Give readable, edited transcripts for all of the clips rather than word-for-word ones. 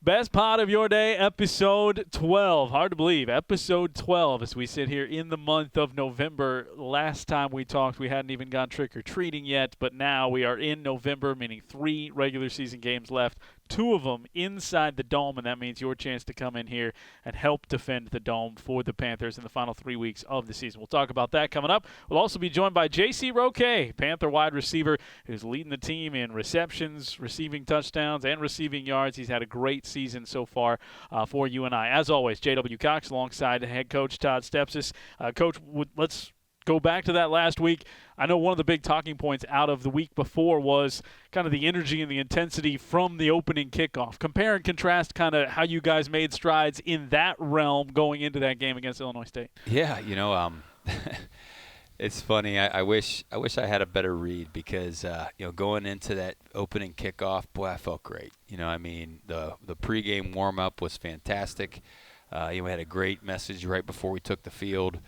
Best part of your day, episode 12. Hard to believe, episode 12 as we sit here in the month of November. Last time we talked, we hadn't even gone trick-or-treating yet, but now we are in November, meaning 3 regular season games left. 2 of them inside the Dome, and that means your chance to come in here and help defend the Dome for the Panthers in the final 3 weeks of the season. We'll talk about that coming up. We'll also be joined by JC Roque, Panther wide receiver, who's leading the team in receptions, receiving touchdowns, and receiving yards. He's had a great season so far for UNI. As always, J.W. Cox alongside head coach Todd Stepsis. Coach, let's go back to that last week. I know one of the big talking points out of the week before was kind of the energy and the intensity from the opening kickoff. Compare and contrast kind of how you guys made strides in that realm going into that game against Illinois State. Yeah, it's funny. I wish I had a better read because going into that opening kickoff, boy, I felt great. The pregame warm up was fantastic. We had a great message right before we took the field.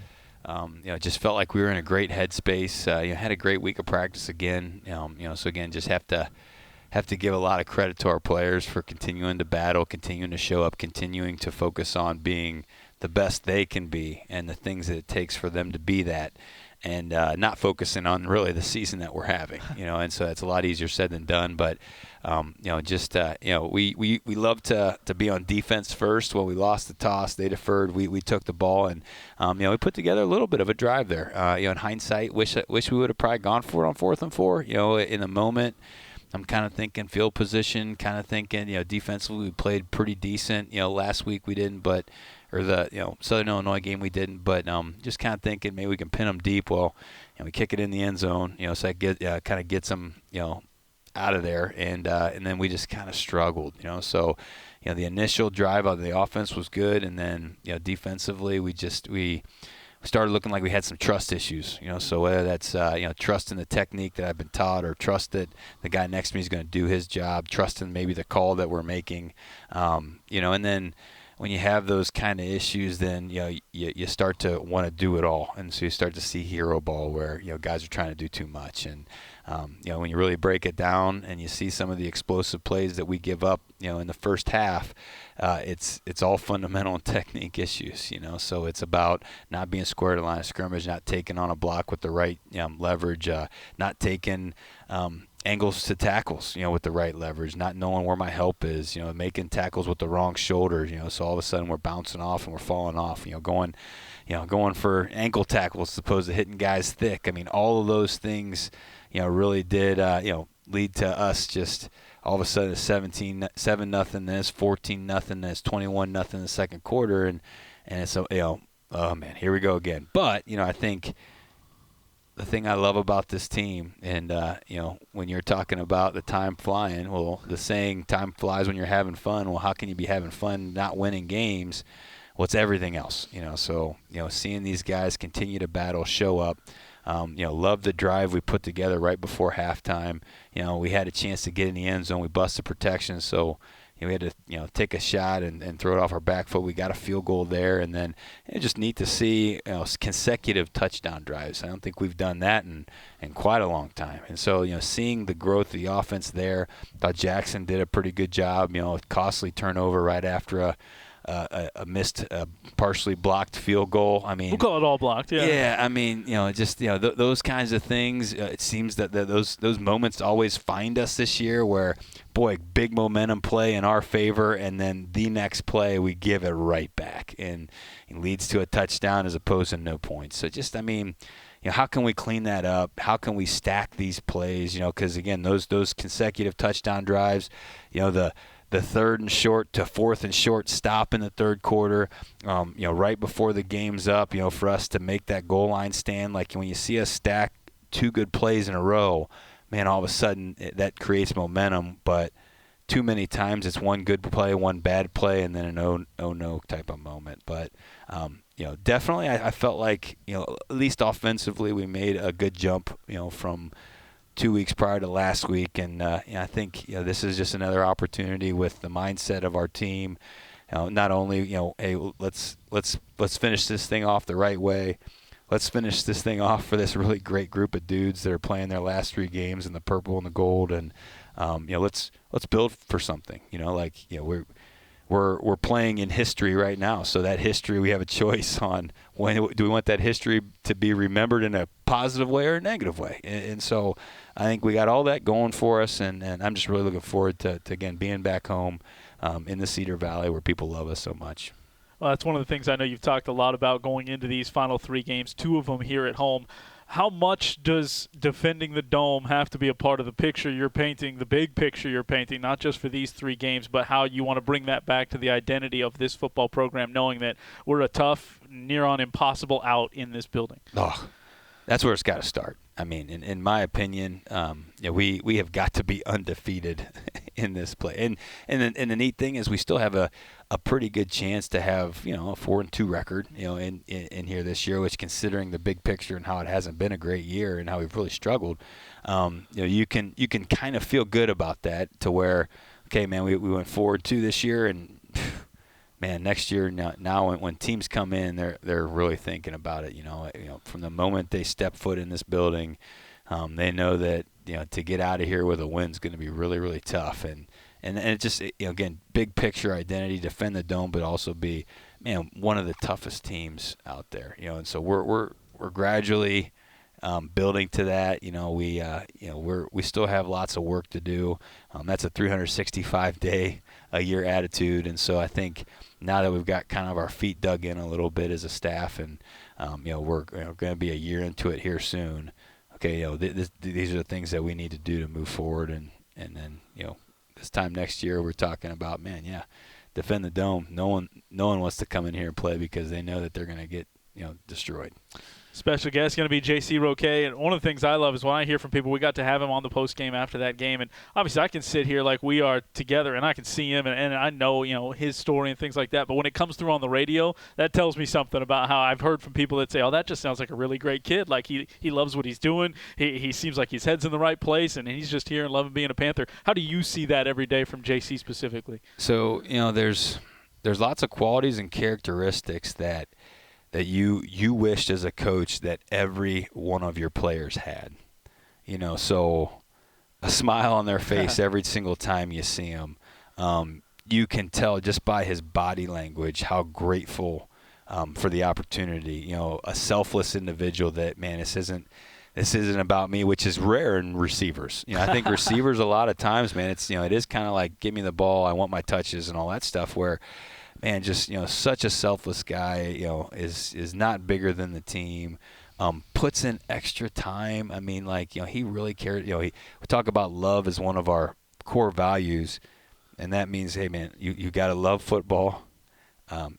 It just felt like we were in a great headspace. Had a great week of practice again. So again, just have to give a lot of credit to our players for continuing to battle, continuing to show up, continuing to focus on being the best they can be and the things that it takes for them to be that, and not focusing on really the season that we're having. And so it's a lot easier said than done. But we love to be on defense first. When we lost the toss, they deferred. We took the ball, and we put together a little bit of a drive there. In hindsight, wish we would have probably gone for it on 4th and 4. In the moment, I'm kind of thinking field position, kind of thinking defensively we played pretty decent. Last week we didn't, or the Southern Illinois game we didn't, but just kind of thinking maybe we can pin them deep. Well, we kick it in the end zone, so that kind of gets them out of there, and then we just kind of struggled, So, the initial drive on the offense was good, and then defensively we started looking like we had some trust issues, So whether that's trust in the technique that I've been taught, or trust that the guy next to me is going to do his job, trust in maybe the call that we're making, and then when you have those kind of issues, then you start to want to do it all, and so you start to see hero ball where guys are trying to do too much, and when you really break it down and you see some of the explosive plays that we give up, in the first half, it's all fundamental and technique issues, So it's about not being square to the line of scrimmage, not taking on a block with the right leverage, not taking angles to tackles, with the right leverage, not knowing where my help is, making tackles with the wrong shoulder, so all of a sudden we're bouncing off and we're falling off, going for ankle tackles as opposed to hitting guys thick. I mean, all of those things, really did, lead to us just all of a sudden 7-0 this, 14-0 this, 21-0 in the second quarter, and it's oh man, here we go again. But I think the thing I love about this team, and when you're talking about the time flying, well, the saying "time flies when you're having fun." Well, how can you be having fun not winning games? Well, it's everything else, So seeing these guys continue to battle, show up. Love the drive we put together right before halftime. We had a chance to get in the end zone. We busted protection, so we had to take a shot and throw it off our back foot. We got a field goal there, and then it's just neat to see consecutive touchdown drives. I don't think we've done that in quite a long time. And so seeing the growth of the offense there, thought Jackson did a pretty good job. Costly turnover right after a missed, partially blocked field goal. I mean, we'll call it all blocked. Yeah. Yeah. I mean, those kinds of things. It seems that those moments always find us this year, where, boy, big momentum play in our favor, and then the next play we give it right back, and it leads to a touchdown as opposed to no points. So just, how can we clean that up? How can we stack these plays? Because again, those consecutive touchdown drives, the 3rd and short to 4th and short stop in the third quarter, right before the game's up, for us to make that goal line stand. Like when you see us stack 2 good plays in a row, man, all of a sudden that creates momentum. But too many times it's one good play, one bad play, and then an oh no type of moment. But definitely I felt like at least offensively we made a good jump from 2 weeks prior to last week, and I think this is just another opportunity with the mindset of our team. Not only hey, let's finish this thing off the right way. Let's finish this thing off for this really great group of dudes that are playing their last 3 games in the purple and the gold, and let's build for something. we're playing in history right now. So that history, we have a choice on when do we want that history to be remembered in a positive way or a negative way. And so I think we got all that going for us, and I'm just really looking forward to again, being back home in the Cedar Valley where people love us so much. Well, that's one of the things I know you've talked a lot about going into these final 3 games, 2 of them here at home. How much does defending the Dome have to be a part of the picture you're painting, the big picture you're painting, not just for these 3 games, but how you want to bring that back to the identity of this football program, knowing that we're a tough, near-on impossible out in this building? Oh, that's where it's got to start. I mean, in my opinion, we have got to be undefeated in this play. And the neat thing is we still have a pretty good chance to have, a 4-2 record, in here this year, which, considering the big picture and how it hasn't been a great year and how we've really struggled, you can kind of feel good about that, to where, okay, man, we went 4-2 this year, and man, next year now when teams come in, they're really thinking about it. From the moment they step foot in this building, they know that to get out of here with a win is going to be really, really tough. And it just, again, big picture identity, defend the Dome, but also be, one of the toughest teams out there. And so we're gradually building to that. We still have lots of work to do. That's a 365-day a year attitude, and so I think now that we've got kind of our feet dug in a little bit as a staff, and we're going to be a year into it here soon. Okay, these are the things that we need to do to move forward, and then this time next year we're talking about, defend the Dome. No one wants to come in here and play because they know that they're going to get destroyed. Special guest going to be JC Roque, and one of the things I love is when I hear from people, we got to have him on the post game after that game, and obviously I can sit here like we are together and I can see him and I know his story and things like that, but when it comes through on the radio, that tells me something about how I've heard from people that say, oh, that just sounds like a really great kid, like he loves what he's doing, he seems like his head's in the right place, and he's just here and loving being a Panther. How do you see that every day from JC specifically? So there's lots of qualities and characteristics that you wished as a coach that every one of your players had. So a smile on their face every single time you see them. You can tell just by his body language how grateful for the opportunity. A selfless individual that, man, this isn't about me, which is rare in receivers. I think receivers a lot of times, man, it's it is kind of like, give me the ball, I want my touches and all that stuff, where man, just such a selfless guy, is not bigger than the team, puts in extra time. I mean, he really cared. We talk about love as one of our core values, and that means, hey, man, you got to love football.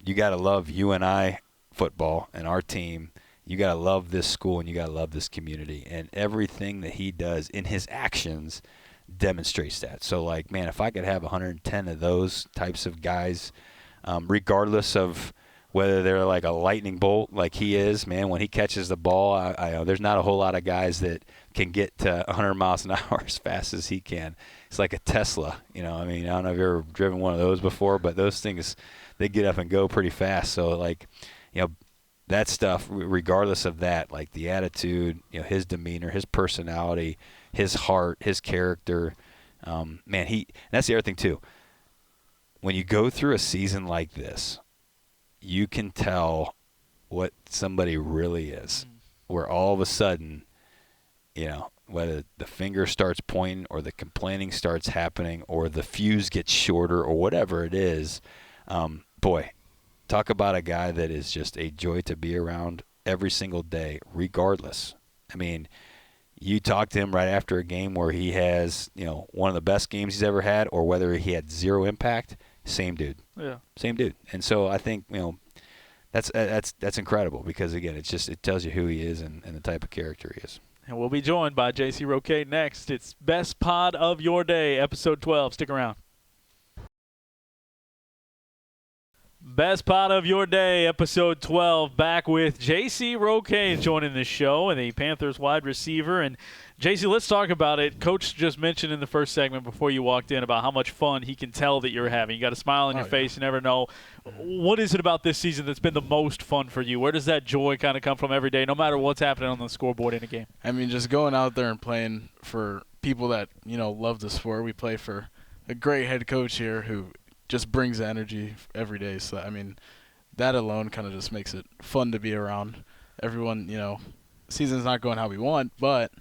You got to love UNI football and our team. You got to love this school, and you got to love this community. And everything that he does in his actions demonstrates that. So, man, if I could have 110 of those types of guys, regardless of whether they're like a lightning bolt like he is, man, when he catches the ball, I know there's not a whole lot of guys that can get to 100 miles an hour as fast as he can. It's like a Tesla, I mean, I don't know if you've ever driven one of those before, but those things, they get up and go pretty fast. So, that stuff, regardless of that, like the attitude, his demeanor, his personality, his heart, his character, man, that's the other thing too. When you go through a season like this, you can tell what somebody really is, where all of a sudden, whether the finger starts pointing or the complaining starts happening or the fuse gets shorter or whatever it is, boy, talk about a guy that is just a joy to be around every single day, regardless. I mean, you talk to him right after a game where he has, one of the best games he's ever had, or whether he had zero impact, same dude. Yeah. Same dude. And so I think, that's incredible, because again, it tells you who he is and the type of character he is. And we'll be joined by JC Roque next. It's Best Pod of Your Day, episode 12. Stick around. Best Pod of Your Day, episode 12, back with JC Roque joining the show, and the Panthers wide receiver. And JC, let's talk about it. Coach just mentioned in the first segment before you walked in about how much fun he can tell that you're having. You got a smile on your face, you never know. What is it about this season that's been the most fun for you? Where does that joy kind of come from every day, no matter what's happening on the scoreboard in a game? I mean, just going out there and playing for people that, love the sport. We play for a great head coach here who just brings energy every day. So, I mean, that alone kind of just makes it fun to be around. Everyone, season's not going how we want, but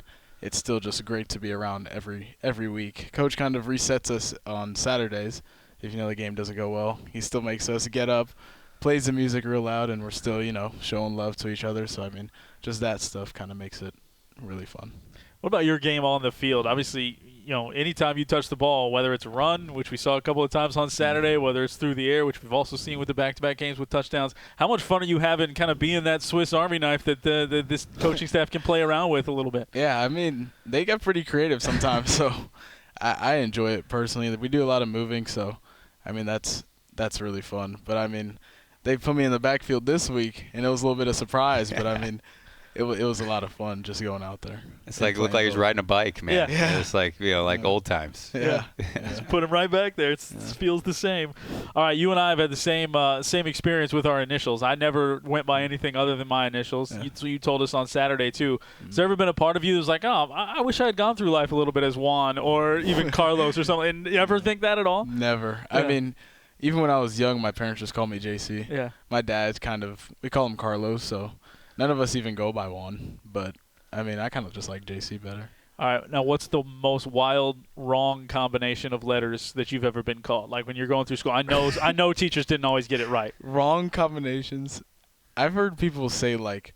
it's still just great to be around every week. Coach kind of resets us on Saturdays. If the game doesn't go well, he still makes us get up, plays the music real loud, and we're still, showing love to each other. So, I mean, just that stuff kind of makes it really fun. What about your game on the field? Obviously, anytime you touch the ball, whether it's a run, which we saw a couple of times on Saturday, whether it's through the air, which we've also seen with the back-to-back games with touchdowns, how much fun are you having kind of being that Swiss Army knife that this coaching staff can play around with a little bit? Yeah, I mean, they get pretty creative sometimes, so I enjoy it personally. We do a lot of moving, so, I mean, that's really fun. But, I mean, they put me in the backfield this week, and it was a little bit of surprise, but, I mean, it was a lot of fun just going out there. It's like looked like he was riding a bike, man. Yeah. It's like old times. Yeah. Just put him right back there. It feels the same. All right, you and I have had the same experience with our initials. I never went by anything other than my initials. Yeah. You told us on Saturday too. Has there ever been a part of you that's like, oh, I wish I had gone through life a little bit as Juan or even Carlos or something? And you ever think that at all? Never. Yeah. I mean, even when I was young, my parents just called me JC. Yeah. My dad's we call him Carlos, so none of us even go by Juan. But, I mean, I kind of just like JC better. All right. Now, what's the most wild, wrong combination of letters that you've ever been called? Like when you're going through school, I know teachers didn't always get it right. Wrong combinations. I've heard people say, like,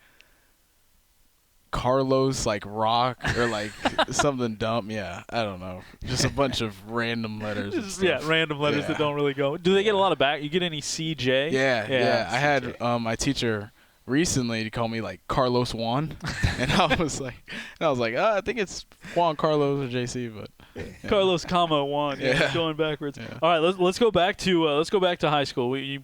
Carlos, like, rock, or, like, something dumb. Yeah, I don't know. Just a bunch of random letters. And stuff. Yeah, random letters that don't really go. Do they get a lot of back? You get any CJ? Yeah. I had my teacher recently to call me like Carlos Juan, and I was like, I think it's Juan Carlos or JC, but Carlos, Juan. Yeah, going backwards. Yeah. All right, let's go back to high school. We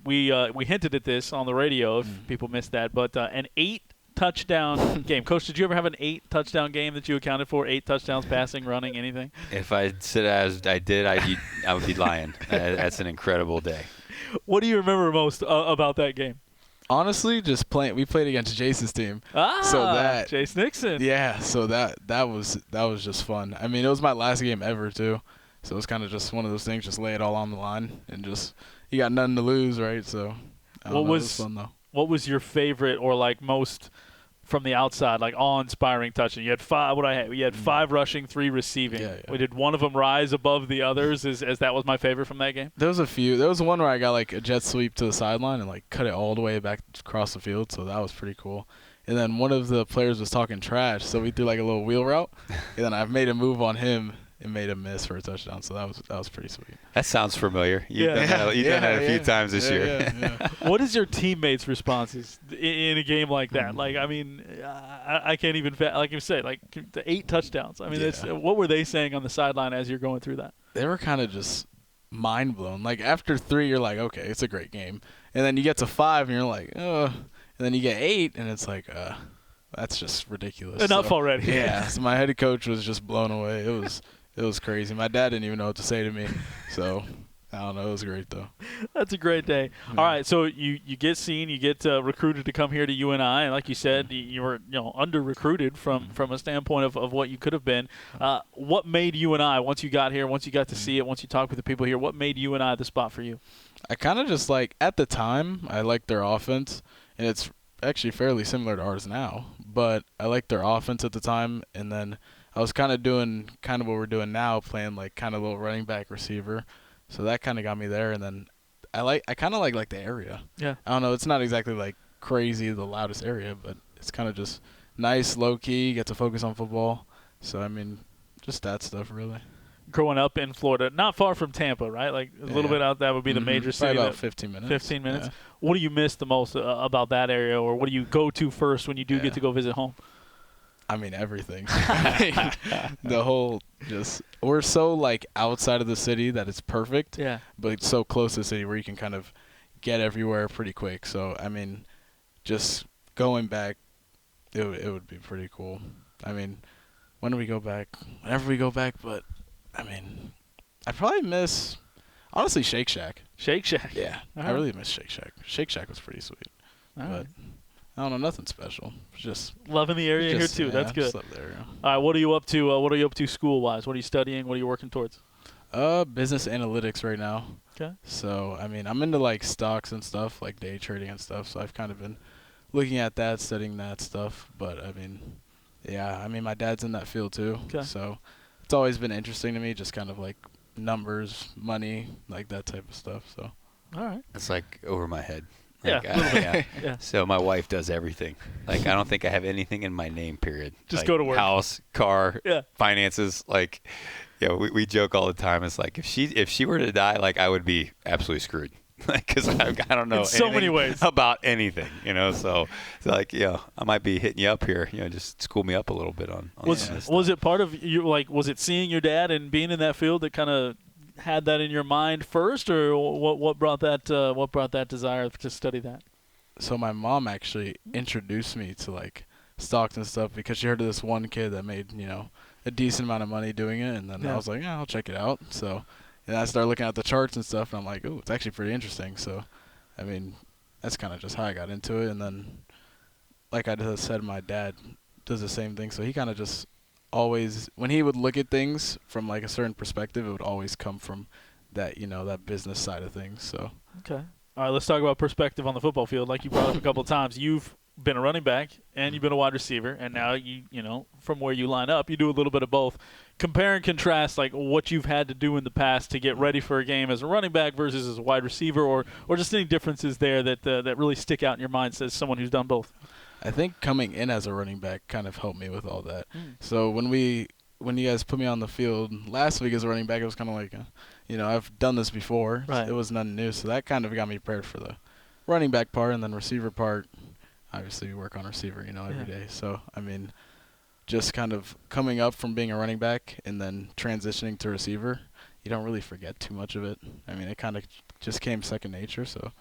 hinted at this on the radio if people missed that, but an 8-touchdown game. Coach, did you ever have an 8-touchdown game that you accounted for? 8 touchdowns, passing, running, anything? If I said as I did, I would be lying. That's an incredible day. What do you remember most about that game? Honestly, just playing. We played against Jason's team. Jace Nixon. Yeah, so that was just fun. I mean, it was my last game ever too, so it was kind of just one of those things. Just lay it all on the line, and just you got nothing to lose, right? So, it was fun though. What was your favorite or like most from the outside, like awe-inspiring touchdown? You had 5. You had 5 rushing, 3 receiving. Yeah. We did one of them rise above the others. As that was my favorite from that game. There was a few. There was one where I got like a jet sweep to the sideline and like cut it all the way back across the field. So that was pretty cool. And then one of the players was talking trash, so we threw like a little wheel route, and then I made a move on him and made him miss for a touchdown. So that was pretty sweet. That sounds familiar. You've done that a few times this year. Yeah. What is your teammates' responses in a game like that? Like, I mean, I can't even like you say, like the 8 touchdowns. I mean, what were they saying on the sideline as you're going through that? They were kind of just mind blown. Like after 3, you're like, okay, it's a great game, and then you get to 5, and you're like, oh, and then you get 8, and it's like, that's just ridiculous. Enough already. Yeah. So my head coach was just blown away. It was crazy. My dad didn't even know what to say to me. So, I don't know. It was great, though. That's a great day. Yeah. All right, so you get seen, you get recruited to come here to UNI. And like you said, you were under-recruited from a standpoint of what you could have been. What made UNI, once you got here, once you got to see it, once you talked with the people here, what made UNI the spot for you? I kind of just at the time, I liked their offense. And it's actually fairly similar to ours now. But I liked their offense at the time, and then I was kind of doing what we're doing now, playing like kind of little running back receiver. So that kind of got me there. And then I kind of like the area. Yeah. I don't know. It's not exactly like crazy, the loudest area, but it's kind of just nice, low key, get to focus on football. So, I mean, just that stuff really. Growing up in Florida, not far from Tampa, right? Like a little bit out, that would be the major city. Probably about 15 minutes. 15 minutes. Yeah. What do you miss the most about that area, or what do you go to first when you do get to go visit home? I mean, everything. The whole we're so like outside of the city that it's perfect. Yeah. But it's so close to the city where you can kind of get everywhere pretty quick. So, I mean, just going back, it would be pretty cool. I mean, when do we go back? Whenever we go back, but, I mean, I probably miss, honestly, Shake Shack. Shake Shack? Yeah. I really miss Shake Shack. Shake Shack was pretty sweet. All right. I don't know, nothing special. Just loving the area here too. Yeah, That's good. just love the area. All right, what are you up to? What are you up to school-wise? What are you studying? What are you working towards? Business analytics right now. Okay. So, I mean, I'm into, like, stocks and stuff, like day trading and stuff. So I've kind of been looking at that, studying that stuff. But, I mean, yeah, I mean, my dad's in that field too. Okay. So it's always been interesting to me, just kind of like numbers, money, like that type of stuff. So. All right. It's like over my head. Yeah, Like, a little bit. yeah. Yeah. So my wife does everything. Like, I don't think I have anything in my name, period. Just Like, go to work. House, car, Yeah. finances. Like, yeah, we joke all the time. It's like if she were to die, like, I would be absolutely screwed. Like, because I don't know In so many anything ways. about anything, So like, I might be hitting you up here. Just school me up a little bit on Was this was stuff. it part of you? Like, was it seeing your dad and being in that field that kind of had that in your mind first, or what brought that desire to study that? So my mom actually introduced me to, like, stocks and stuff because she heard of this one kid that made, a decent amount of money doing it. And then Yeah. I was like, yeah, I'll check it out. So and I started looking at the charts and stuff, and I'm like, oh, it's actually pretty interesting. So, I mean, that's kind of just how I got into it. And then, like I just said, my dad does the same thing. So he kind of just always, when he would look at things from, like, a certain perspective, it would always come from that, that business side of things. So. Okay. All right, let's talk about perspective on the football field. Like you brought up a couple of times, you've been a running back and you've been a wide receiver, and now you from where you line up, you do a little bit of both. Compare and contrast, like, what you've had to do in the past to get ready for a game as a running back versus as a wide receiver, or just any differences there that really stick out in your mind as someone who's done both. I think coming in as a running back kind of helped me with all that. So when you guys put me on the field last week as a running back, it was kind of like, I've done this before. Right. It was nothing new. So that kind of got me prepared for the running back part, and then receiver part. Obviously, we work on receiver, every day. So, I mean, just kind of coming up from being a running back and then transitioning to receiver, you don't really forget too much of it. I mean, it kind of just came second nature, so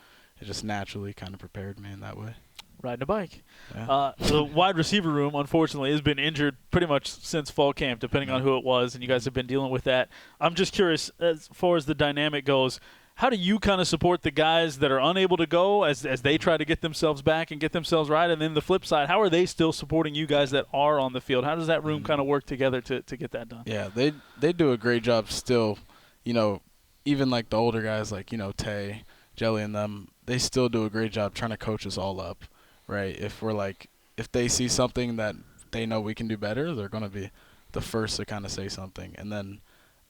it just naturally kind of prepared me in that way. Riding a bike. Yeah. The wide receiver room, unfortunately, has been injured pretty much since fall camp, depending on who it was, and you guys have been dealing with that. I'm just curious, as far as the dynamic goes, how do you kind of support the guys that are unable to go as they try to get themselves back and get themselves right? And then the flip side, how are they still supporting you guys that are on the field? How does that room kind of work together to get that done? Yeah, they do a great job still. Even like the older guys like, Tay, Jelly and them, they still do a great job trying to coach us all up, right? If they see something that they know we can do better, they're going to be the first to kind of say something. And then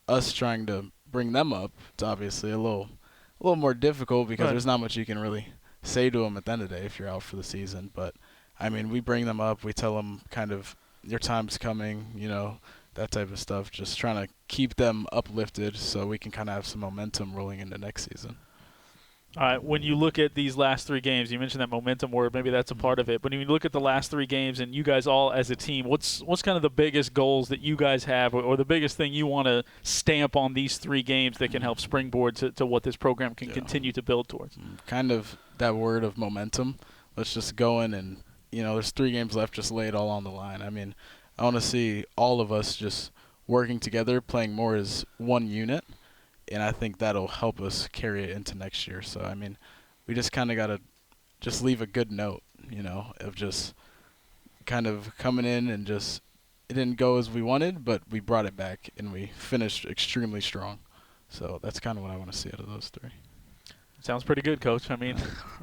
us trying to bring them up, it's obviously a little more difficult because there's not much you can really say to them at the end of the day if you're out for the season. But, I mean, we bring them up. We tell them kind of your time's coming, that type of stuff, just trying to keep them uplifted so we can kind of have some momentum rolling into next season. All right, when you look at these last three games, you mentioned that momentum word. Maybe that's a part of it. But when you look at the last three games and you guys all as a team, what's kind of the biggest goals that you guys have or the biggest thing you want to stamp on these three games that can help springboard to what this program can continue to build towards? Kind of that word of momentum. Let's just go in and, there's 3 games left, just lay it all on the line. I mean, I want to see all of us just working together, playing more as one unit. And I think that'll help us carry it into next year. So, I mean, we just kind of got to just leave a good note, of just kind of coming in and just it didn't go as we wanted, but we brought it back and we finished extremely strong. So that's kind of what I want to see out of those 3. Sounds pretty good, Coach. I mean,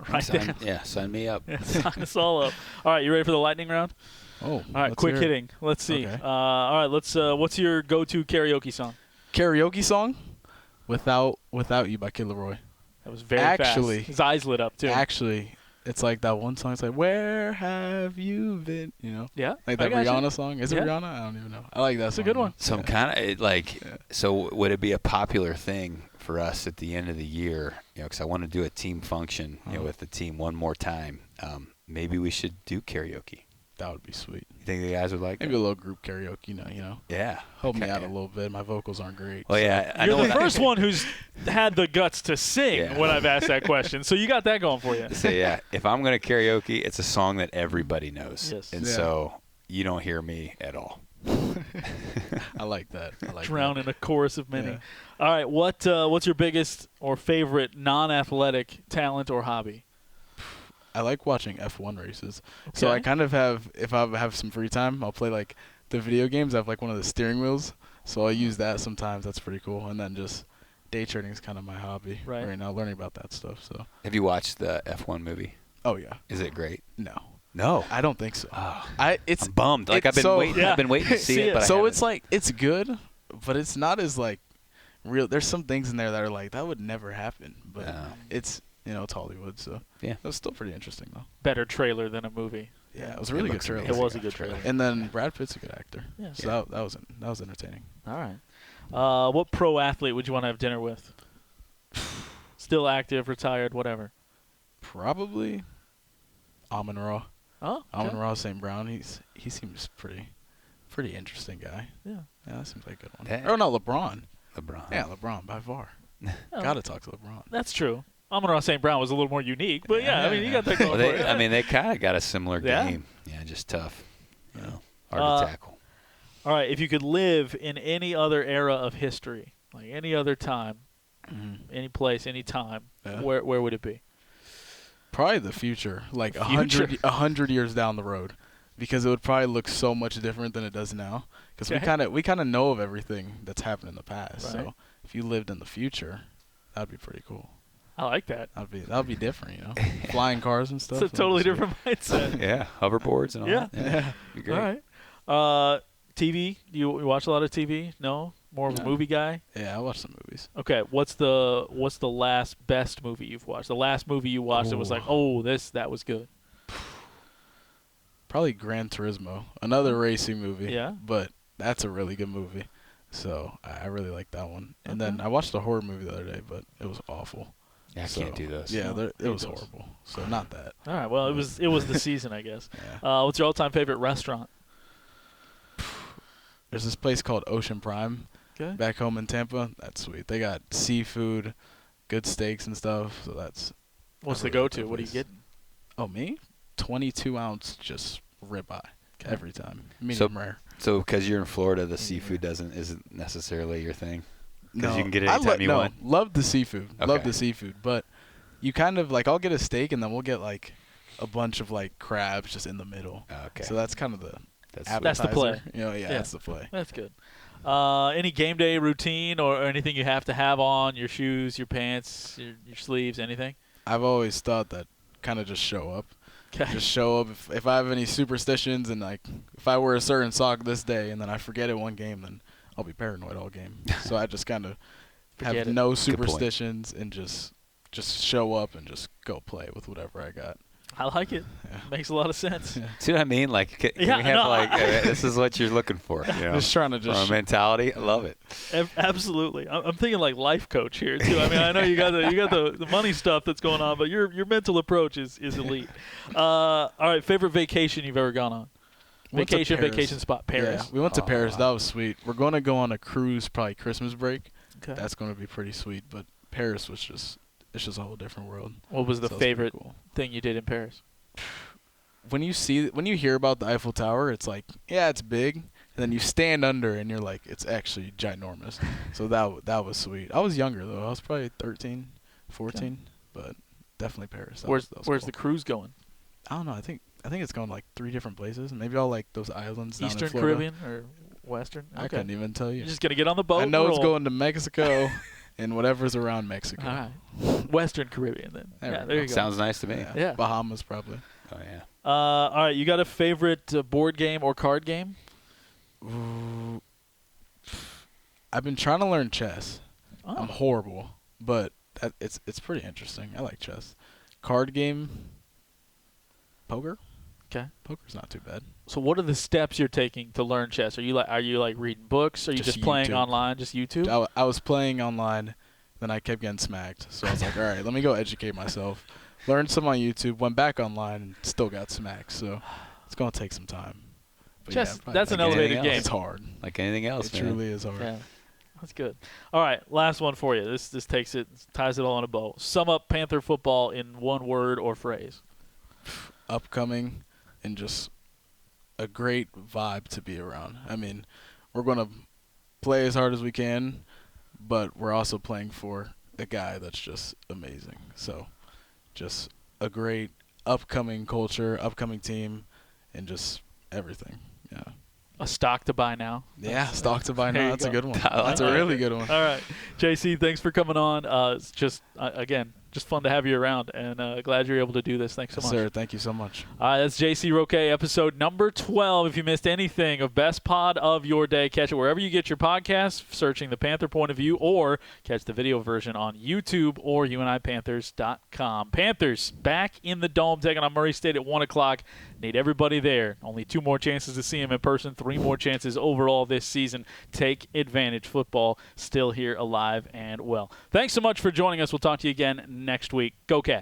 right there. Yeah, sign me up. Sign us all up. All right, you ready for the lightning round? Oh, all right, quick hitting. Let's see. Okay. All right, let's. What's your go-to karaoke song? Karaoke song? Without You by Kid Laroi. That was very Actually, fast. His eyes lit up, too. Actually, it's like that one song. It's like, where have you been? Yeah. Like that Rihanna song. Is it Rihanna? I don't even know. I like that song. It's a good one. So I'm kind of so would it be a popular thing for us at the end of the year? Because I want to do a team function, with the team one more time. Maybe we should do karaoke. That would be sweet. You think the guys would like maybe a little group karaoke, Yeah. Help me out a little bit. My vocals aren't great. Well, yeah. I You're know the first one who's had the guts to sing when I've asked that question. So you got that going for you. So, if I'm going to karaoke, it's a song that everybody knows. Yes. And so you don't hear me at all. I like that. Drown in a chorus of many. Yeah. All right, what's your biggest or favorite non-athletic talent or hobby? I like watching F1 races. Okay. So I kind of have, if I have some free time, I'll play like the video games. I have like one of the steering wheels. So I use that sometimes. That's pretty cool. And then just day trading is kind of my hobby right now, learning about that stuff. So. Have you watched the F1 movie? Oh yeah. Is it great? No, I don't think so. I'm bummed. Like I've been waiting to see it. But so it's like it's good, but it's not as like real. There's some things in there that are like that would never happen, but it's it's Hollywood, so yeah, it was still pretty interesting though. Better trailer than a movie. Yeah, it was a really good trailer. It was a good trailer. And then Brad Pitt's a good actor. Yeah. So that was entertaining. All right. What pro athlete would you want to have dinner with? Still active, retired, whatever. Probably Amon-Ra. Oh, okay. Amon-Ra St. Brown. He seems pretty interesting guy. Yeah, that seems like a good one. Or no, LeBron. Yeah, Huh? LeBron by far. Oh, Gotta talk to LeBron. That's true. Amon-Ra St. Brown was a little more unique, but I mean, you got that going for you. I mean, they kind of got a similar Yeah. game. Yeah, just tough. Hard to tackle. All right, if you could live in any other era of history, like any other time, any place, any time, where would it be? Probably the future, like 100 years down the road, because it would probably look so much different than it does now. Because we kind of know of everything that's happened in the past. Right. So if you lived in the future, that'd be pretty cool. I like that. That'd be different, flying cars and stuff. It's a totally different mindset. Yeah, hoverboards and all that. Yeah. Be great. All right. TV? Do you watch a lot of TV? No? More of a movie guy? Yeah, I watch some movies. Okay, what's the last best movie you've watched? The last movie you watched that was like, that was good. Probably Gran Turismo, another racing movie. Yeah. But that's a really good movie, so I really like that one. And then I watched a horror movie the other day, but it was awful. Yeah, I can't do those. Yeah, it was horrible. So not that. All right. Well, it was the season, I guess. Yeah. What's your all-time favorite restaurant? There's this place called Ocean Prime. Okay. Back home in Tampa. That's sweet. They got seafood, good steaks and stuff. So that's. What's the go-to? What are you getting? Oh, me? 22-ounce just ribeye every time. Medium rare. So because you're in Florida, the seafood isn't necessarily your thing. Because No, you can get it anytime you want. Love the seafood. Okay. Love the seafood, but you kind of like I'll get a steak and then we'll get like a bunch of like crabs just in the middle. Okay. So that's kind of the appetizer. That's the play. That's the play. That's good. Any game day routine or anything you have to have on, your shoes, your pants, your sleeves, anything? I've always thought that kind of just show up. Okay. Just show up. If I have any superstitions and like if I wear a certain sock this day and then I forget it one game, then I'll be paranoid all game. So I just kind of have no superstitions and just show up and just go play with whatever I got. I like it. Yeah. Makes a lot of sense. Yeah. See what I mean? Like, can we have this is what you're looking for. Just trying to from a mentality. I love it. Absolutely. I'm thinking like life coach here too. I mean, I know you got the money stuff that's going on, but your mental approach is elite. All right, favorite vacation you've ever gone on? Vacation spot, Paris. Yeah, we went to Paris. That was sweet. We're going to go on a cruise probably Christmas break. Okay. That's going to be pretty sweet. But Paris was just a whole different world. What was the favorite thing you did in Paris? When you hear about the Eiffel Tower, it's like, yeah, it's big. And then you stand under and you're like, it's actually ginormous. So that was sweet. I was younger though. I was probably 13, 14, but definitely Paris. Where's cool. the cruise going? I don't know. I think it's going like 3 different places. Maybe all like those islands down Eastern in Florida. Caribbean or Western? Okay. I couldn't even tell you. You're just going to get on the boat. I know it's going to Mexico and whatever's around Mexico. All right. Western Caribbean then. There you go. Sounds nice to me. Yeah. Bahamas probably. Oh yeah. All right, you got a favorite board game or card game? Ooh. I've been trying to learn chess. Oh. I'm horrible, but it's pretty interesting. I like chess. Card game. Poker. Okay. Poker's not too bad. So what are the steps you're taking to learn chess? Are you like reading books? Are you just playing YouTube. online? Just YouTube? I was playing online, then I kept getting smacked. So I was like, all right, let me go educate myself. Learned some on YouTube, went back online, and still got smacked. So it's going to take some time. But chess, yeah, that's an elevated game. It's hard. Like anything else, It truly is hard. Yeah. That's good. All right, last one for you. This ties it all in a bow. Sum up Panther football in one word or phrase. Upcoming and just a great vibe to be around. I mean, we're going to play as hard as we can, but we're also playing for a guy that's just amazing. So just a great upcoming culture, upcoming team, and just everything. Yeah. A stock to buy now. Yeah, stock to buy There now. you That's a go. good one. I like That's a that. really good one. All right. JC, thanks for coming on. It's just, again, just fun to have you around, and glad you're able to do this. Thanks so much. Sir, thank you so much. That's JC Roque, episode number 12. If you missed anything of Best Pod of Your Day, catch it wherever you get your podcasts, searching the Panther Point of View, or catch the video version on YouTube or UNIPanthers.com. Panthers back in the Dome, taking on Murray State at 1 o'clock. Need everybody there. Only 2 more chances to see them in person, 3 more chances overall this season. Take advantage. Football still here, alive and well. Thanks so much for joining us. We'll talk to you again next week. Go Cats.